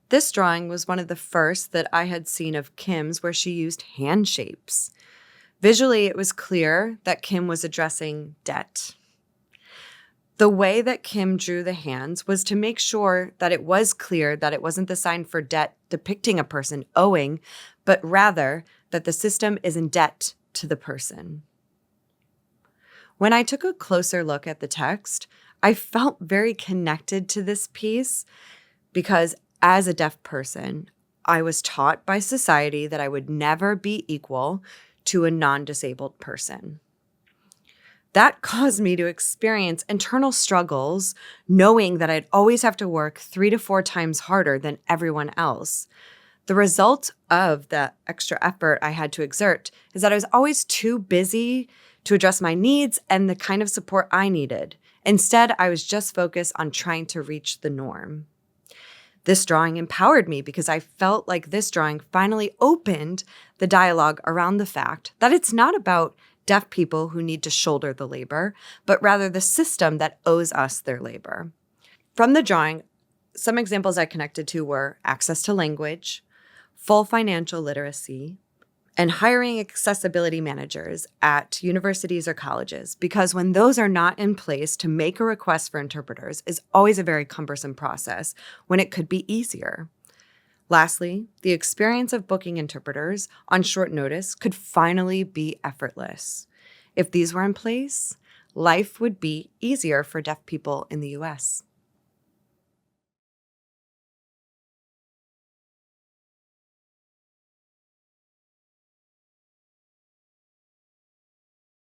This drawing was one of the first that I had seen of Kim's where she used hand shapes. Visually, it was clear that Kim was addressing debt. The way that Kim drew the hands was to make sure that it was clear that it wasn't the sign for debt depicting a person owing, but rather that the system is in debt to the person. When I took a closer look at the text, I felt very connected to this piece because as a deaf person, I was taught by society that I would never be equal to a non-disabled person. That caused me to experience internal struggles, knowing that I'd always have to work 3 to 4 times harder than everyone else. The result of the extra effort I had to exert is that I was always too busy to address my needs and the kind of support I needed. Instead, I was just focused on trying to reach the norm. This drawing empowered me because I felt like this drawing finally opened the dialogue around the fact that it's not about deaf people who need to shoulder the labor, but rather the system that owes us their labor. From the drawing, some examples I connected to were access to language, full financial literacy, and hiring accessibility managers at universities or colleges, because when those are not in place to make a request for interpreters is always a very cumbersome process when it could be easier. Lastly, the experience of booking interpreters on short notice could finally be effortless. If these were in place, life would be easier for deaf people in the US.